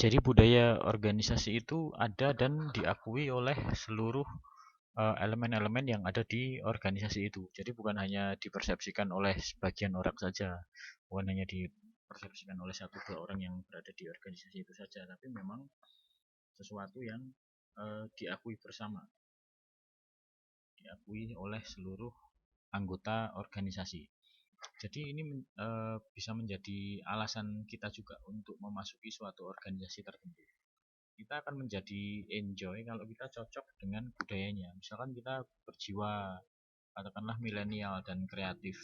Jadi budaya organisasi itu ada dan diakui oleh seluruh elemen-elemen yang ada di organisasi itu. Jadi bukan hanya dipersepsikan oleh sebagian orang saja, bukan hanya dipersepsikan oleh satu dua orang yang berada di organisasi itu saja, tapi memang sesuatu yang diakui bersama, diakui oleh seluruh anggota organisasi. Jadi ini bisa menjadi alasan kita juga untuk memasuki suatu organisasi tertentu. Kita akan menjadi enjoy kalau kita cocok dengan budayanya. Misalkan kita berjiwa katakanlah milenial dan kreatif.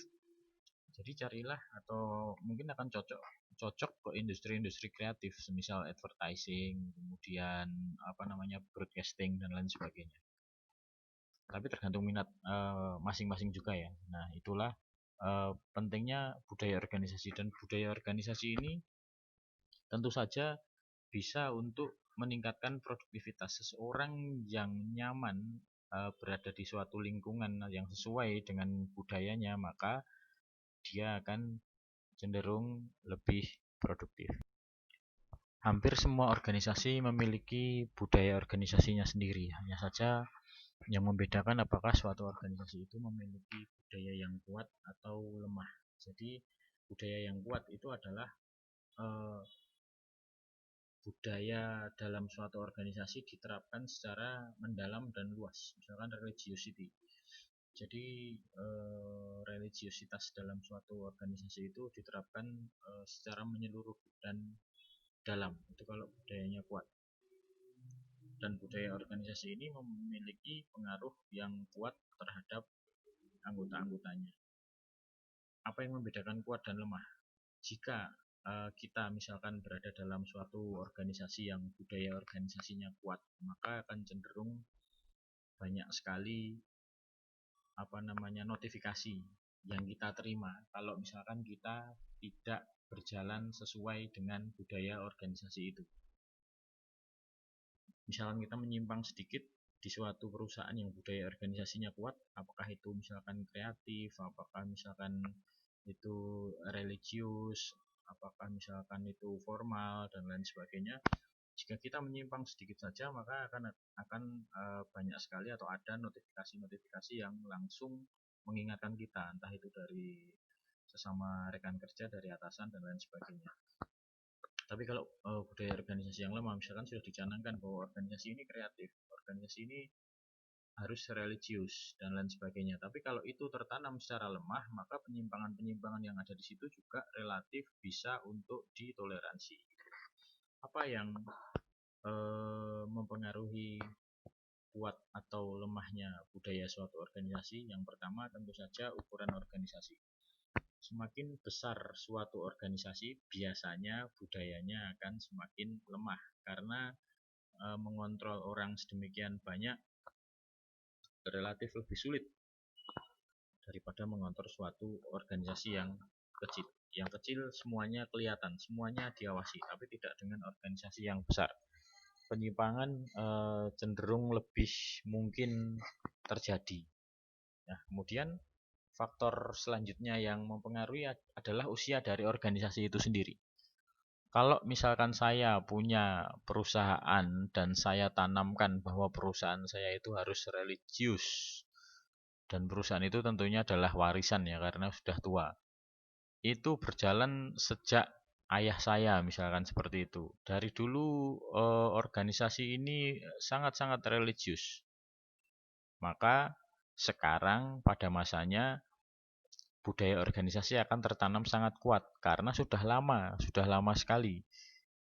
Jadi carilah atau mungkin akan cocok ke industri-industri kreatif, semisal advertising, kemudian apa namanya broadcasting dan lain sebagainya. Tapi tergantung minat masing-masing juga ya. Nah, itulah pentingnya budaya organisasi, dan budaya organisasi ini tentu saja bisa untuk meningkatkan produktivitas seseorang yang nyaman berada di suatu lingkungan yang sesuai dengan budayanya, maka dia akan cenderung lebih produktif. Hampir semua organisasi memiliki budaya organisasinya sendiri, hanya saja yang membedakan apakah suatu organisasi itu memiliki budaya yang kuat atau lemah. Jadi budaya yang kuat itu adalah eh, budaya dalam suatu organisasi diterapkan secara mendalam dan luas, misalkan religiosity. Jadi religiositas dalam suatu organisasi itu diterapkan secara menyeluruh dan dalam, itu kalau budayanya kuat. Dan budaya organisasi ini memiliki pengaruh yang kuat terhadap anggota-anggotanya. Apa yang membedakan kuat dan lemah? Jika kita misalkan berada dalam suatu organisasi yang budaya organisasinya kuat, maka akan cenderung banyak sekali apa namanya notifikasi yang kita terima kalau misalkan kita tidak berjalan sesuai dengan budaya organisasi itu. Misalkan kita menyimpang sedikit di suatu perusahaan yang budaya organisasinya kuat, apakah itu misalkan kreatif, apakah misalkan itu religius, apakah misalkan itu formal dan lain sebagainya. Jika kita menyimpang sedikit saja, maka akan banyak sekali atau ada notifikasi-notifikasi yang langsung mengingatkan kita, entah itu dari sesama rekan kerja, dari atasan dan lain sebagainya. Tapi kalau budaya organisasi yang lama, misalkan sudah dicanangkan bahwa organisasi ini kreatif, organisasi ini harus religius dan lain sebagainya. Tapi kalau itu tertanam secara lemah, maka penyimpangan-penyimpangan yang ada di situ juga relatif bisa untuk ditoleransi. Apa yang mempengaruhi kuat atau lemahnya budaya suatu organisasi? Yang pertama tentu saja ukuran organisasi. Semakin besar suatu organisasi, biasanya budayanya akan semakin lemah karena mengontrol orang sedemikian banyak relatif lebih sulit daripada mengontrol suatu organisasi yang kecil. Yang kecil semuanya kelihatan, semuanya diawasi, tapi tidak dengan organisasi yang besar. Penyimpangan cenderung lebih mungkin terjadi. Nah, kemudian faktor selanjutnya yang mempengaruhi adalah usia dari organisasi itu sendiri. Kalau misalkan saya punya perusahaan dan saya tanamkan bahwa perusahaan saya itu harus religius, dan perusahaan itu tentunya adalah warisan ya karena sudah tua. Itu berjalan sejak ayah saya misalkan seperti itu. Dari dulu organisasi ini sangat-sangat religius. Maka sekarang pada masanya budaya organisasi akan tertanam sangat kuat karena sudah lama sekali.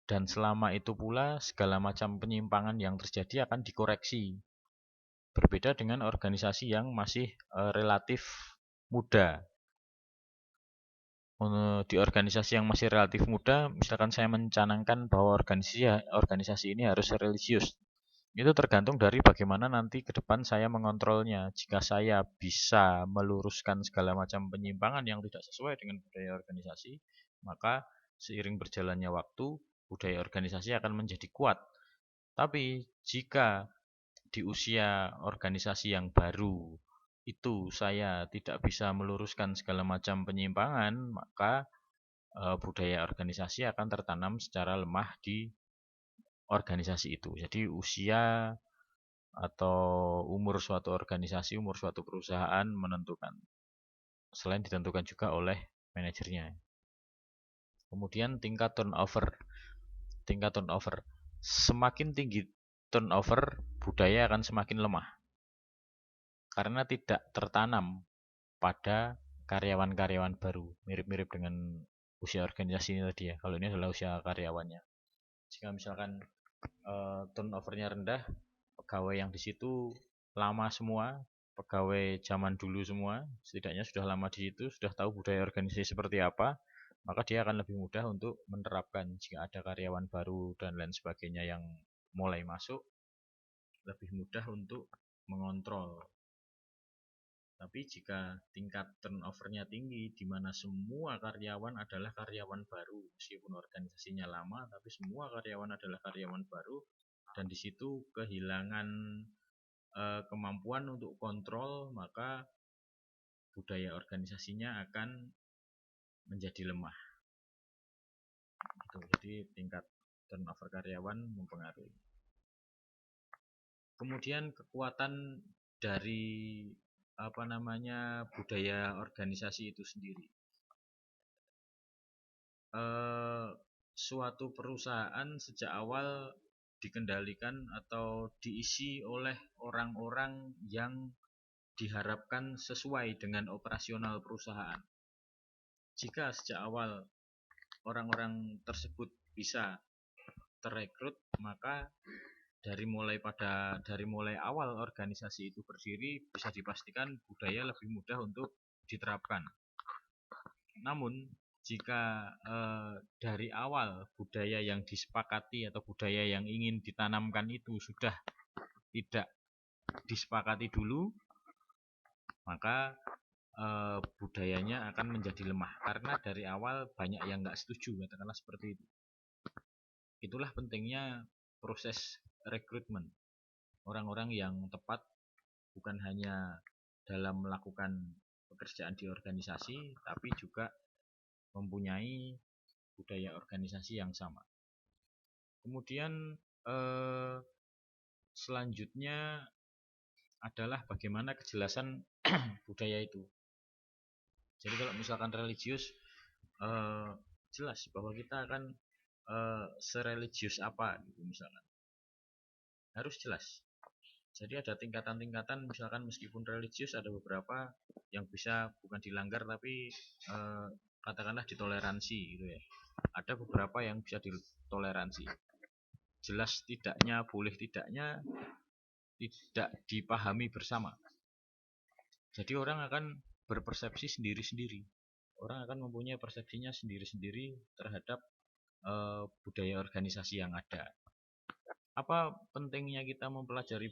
Dan selama itu pula segala macam penyimpangan yang terjadi akan dikoreksi. Berbeda dengan organisasi yang masih relatif muda. Di organisasi yang masih relatif muda, misalkan saya mencanangkan bahwa organisasi ini harus religius. Itu tergantung dari bagaimana nanti ke depan saya mengontrolnya. Jika saya bisa meluruskan segala macam penyimpangan yang tidak sesuai dengan budaya organisasi, maka seiring berjalannya waktu, budaya organisasi akan menjadi kuat. Tapi jika di usia organisasi yang baru itu saya tidak bisa meluruskan segala macam penyimpangan, maka budaya organisasi akan tertanam secara lemah di organisasi itu. Jadi usia atau umur suatu organisasi, umur suatu perusahaan menentukan. Selain ditentukan juga oleh manajernya. Kemudian tingkat turnover. Tingkat turnover. Semakin tinggi turnover, budaya akan semakin lemah. Karena tidak tertanam pada karyawan-karyawan baru. Mirip-mirip dengan usia organisasi ini tadi ya. Kalau ini adalah usia karyawannya. Jika misalkan turnovernya rendah, pegawai yang di situ lama semua, pegawai zaman dulu semua, setidaknya sudah lama di situ, sudah tahu budaya organisasi seperti apa, maka dia akan lebih mudah untuk menerapkan. Jika ada karyawan baru dan lain sebagainya yang mulai masuk, lebih mudah untuk mengontrol. Tapi jika tingkat turnovernya tinggi, di mana semua karyawan adalah karyawan baru, meskipun organisasinya lama, tapi semua karyawan adalah karyawan baru, dan di situ kehilangan kemampuan untuk kontrol, maka budaya organisasinya akan menjadi lemah. Gitu. Jadi tingkat turnover karyawan mempengaruhi. Kemudian kekuatan dari budaya organisasi itu sendiri. Suatu perusahaan sejak awal dikendalikan atau diisi oleh orang-orang yang diharapkan sesuai dengan operasional perusahaan. Jika sejak awal orang-orang tersebut bisa terrekrut, maka dari mulai awal organisasi itu berdiri bisa dipastikan budaya lebih mudah untuk diterapkan. Namun jika dari awal budaya yang disepakati atau budaya yang ingin ditanamkan itu sudah tidak disepakati dulu, maka budayanya akan menjadi lemah karena dari awal banyak yang nggak setuju, katakanlah seperti itu. Itulah pentingnya proses rekrutmen orang-orang yang tepat, bukan hanya dalam melakukan pekerjaan di organisasi, tapi juga mempunyai budaya organisasi yang sama. Kemudian selanjutnya adalah bagaimana kejelasan budaya itu. Jadi kalau misalkan religius, jelas bahwa kita akan sereligius apa gitu misalkan. Harus jelas. Jadi ada tingkatan-tingkatan, misalkan meskipun religius ada beberapa yang bisa bukan dilanggar tapi katakanlah ditoleransi gitu ya. Ada beberapa yang bisa ditoleransi. Jelas tidaknya, boleh tidaknya tidak dipahami bersama. Jadi orang akan berpersepsi sendiri-sendiri. Orang akan mempunyai persepsinya sendiri-sendiri terhadap budaya organisasi yang ada. Apa pentingnya kita mempelajari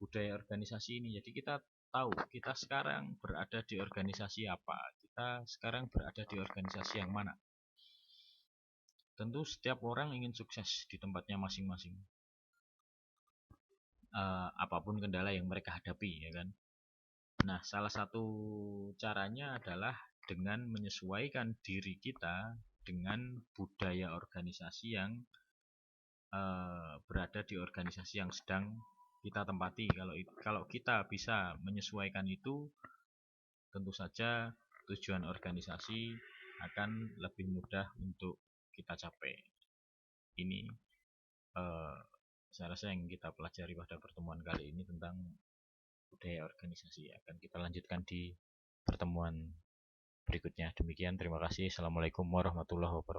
budaya organisasi ini? Jadi kita tahu kita sekarang berada di organisasi apa, kita sekarang berada di organisasi yang mana. Tentu setiap orang ingin sukses di tempatnya masing-masing. Apapun kendala yang mereka hadapi, ya kan. Nah, salah satu caranya adalah dengan menyesuaikan diri kita dengan budaya organisasi yang berada di organisasi yang sedang kita tempati. Kalau kita bisa menyesuaikan itu, tentu saja tujuan organisasi akan lebih mudah untuk kita capai. Ini saya rasa yang kita pelajari pada pertemuan kali ini tentang budaya organisasi. Akan kita lanjutkan di pertemuan berikutnya. Demikian, terima kasih. Assalamualaikum warahmatullahi wabarakatuh.